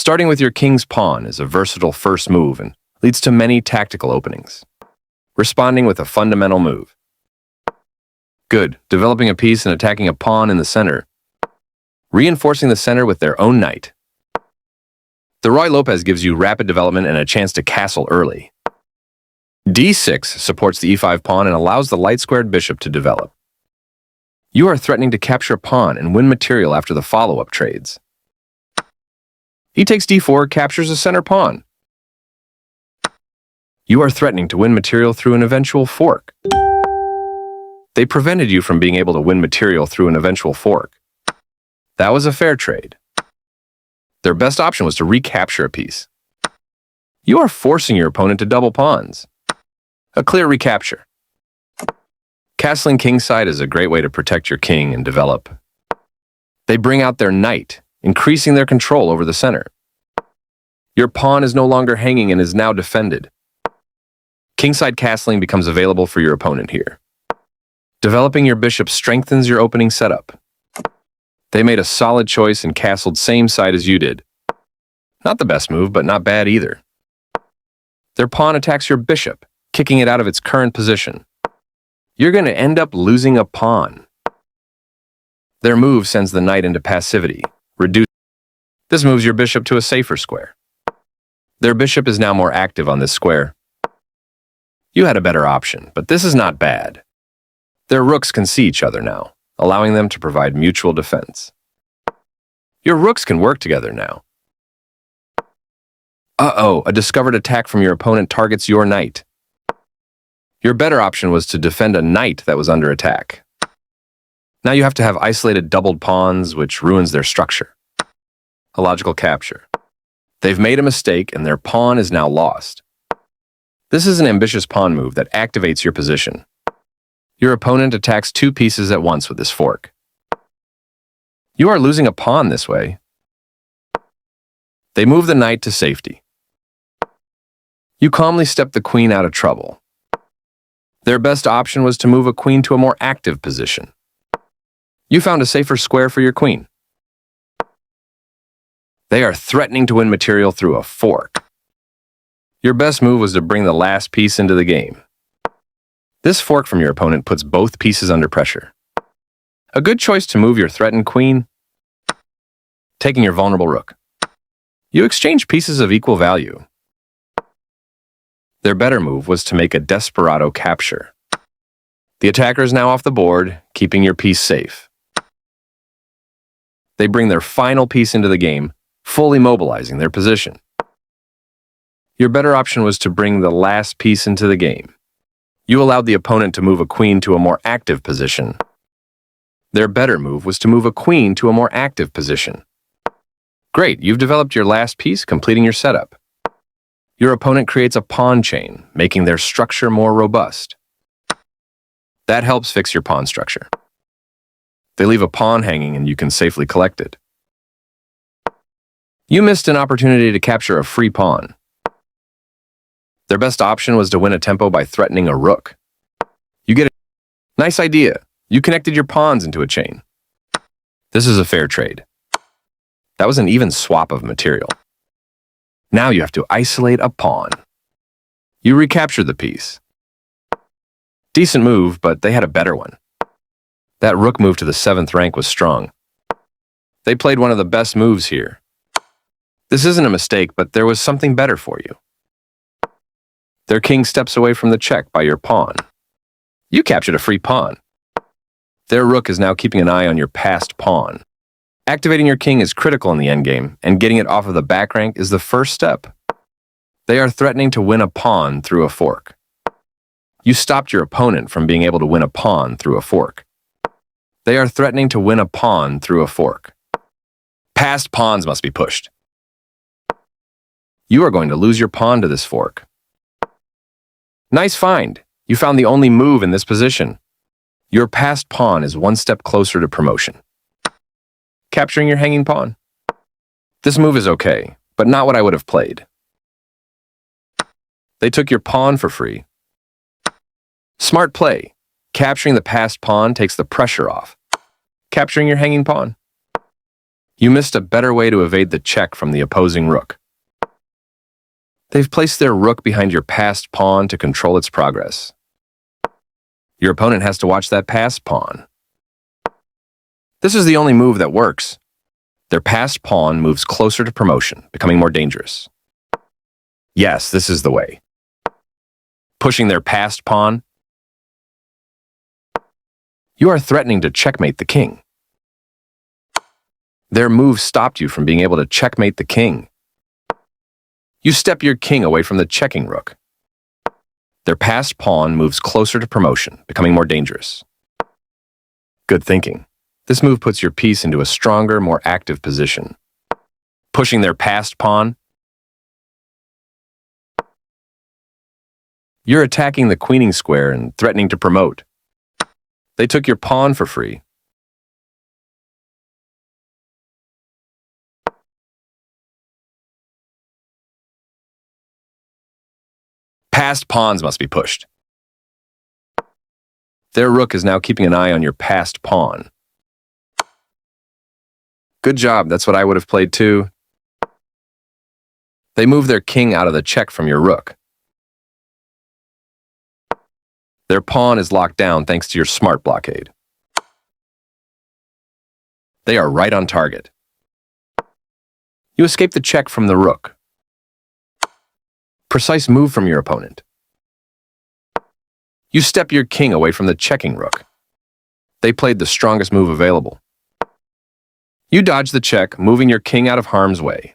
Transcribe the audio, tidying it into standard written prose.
Starting with your king's pawn is a versatile first move and leads to many tactical openings. Responding with a fundamental move. Good. Developing a piece and attacking a pawn in the center. Reinforcing the center with their own knight. The Roy Lopez gives you rapid development and a chance to castle early. d6 supports the e5 pawn and allows the light-squared bishop to develop. You are threatening to capture a pawn and win material after the follow-up trades. E takes d4 captures a center pawn. You are threatening to win material through an eventual fork. They prevented you from being able to win material through an eventual fork. That was a fair trade. Their best option was to recapture a piece. You are forcing your opponent to double pawns. A clear recapture. Castling kingside is a great way to protect your king and develop. They bring out their knight, increasing their control over the center. Your pawn is no longer hanging and is now defended. Kingside castling becomes available for your opponent here. Developing your bishop strengthens your opening setup. They made a solid choice and castled same side as you did. Not the best move, but not bad either. Their pawn attacks your bishop, kicking it out of its current position. You're going to end up losing a pawn. Their move sends the knight into passivity. This moves your bishop to a safer square. Their bishop is now more active on this square. You had a better option, but this is not bad. Their rooks can see each other now, allowing them to provide mutual defense. Your rooks can work together now. Uh-oh, a discovered attack from your opponent targets your knight. Your better option was to defend a knight that was under attack. Now you have to have isolated doubled pawns, which ruins their structure. A logical capture. They've made a mistake and their pawn is now lost. This is an ambitious pawn move that activates your position. Your opponent attacks two pieces at once with this fork. You are losing a pawn this way. They move the knight to safety. You calmly step the queen out of trouble. Their best option was to move a queen to a more active position. You found a safer square for your queen. They are threatening to win material through a fork. Your best move was to bring the last piece into the game. This fork from your opponent puts both pieces under pressure. A good choice to move your threatened queen, taking your vulnerable rook. You exchange pieces of equal value. Their better move was to make a desperado capture. The attacker is now off the board, keeping your piece safe. They bring their final piece into the game, fully mobilizing their position. Your better option was to bring the last piece into the game. You allowed the opponent to move a queen to a more active position. Their better move was to move a queen to a more active position. Great, you've developed your last piece, completing your setup. Your opponent creates a pawn chain, making their structure more robust. That helps fix your pawn structure. They leave a pawn hanging and you can safely collect it. You missed an opportunity to capture a free pawn. Their best option was to win a tempo by threatening a rook. You get it. Nice idea. You connected your pawns into a chain. This is a fair trade. That was an even swap of material. Now you have to isolate a pawn. You recapture the piece. Decent move, but they had a better one. That rook move to the 7th rank was strong. They played one of the best moves here. This isn't a mistake, but there was something better for you. Their king steps away from the check by your pawn. You captured a free pawn. Their rook is now keeping an eye on your passed pawn. Activating your king is critical in the endgame, and getting it off of the back rank is the first step. They are threatening to win a pawn through a fork. You stopped your opponent from being able to win a pawn through a fork. They are threatening to win a pawn through a fork. Passed pawns must be pushed. You are going to lose your pawn to this fork. Nice find. You found the only move in this position. Your passed pawn is one step closer to promotion. Capturing your hanging pawn. This move is okay, but not what I would have played. They took your pawn for free. Smart play. Capturing the passed pawn takes the pressure off. Capturing your hanging pawn. You missed a better way to evade the check from the opposing rook. They've placed their rook behind your passed pawn to control its progress. Your opponent has to watch that passed pawn. This is the only move that works. Their passed pawn moves closer to promotion, becoming more dangerous. Yes, this is the way. Pushing their passed pawn. You are threatening to checkmate the king. Their move stopped you from being able to checkmate the king. You step your king away from the checking rook. Their passed pawn moves closer to promotion, becoming more dangerous. Good thinking. This move puts your piece into a stronger, more active position. Pushing their passed pawn. You're attacking the queening square and threatening to promote. They took your pawn for free. Passed pawns must be pushed. Their rook is now keeping an eye on your passed pawn. Good job, that's what I would have played too. They move their king out of the check from your rook. Their pawn is locked down thanks to your smart blockade. They are right on target. You escape the check from the rook. Precise move from your opponent. You step your king away from the checking rook. They played the strongest move available. You dodge the check, moving your king out of harm's way.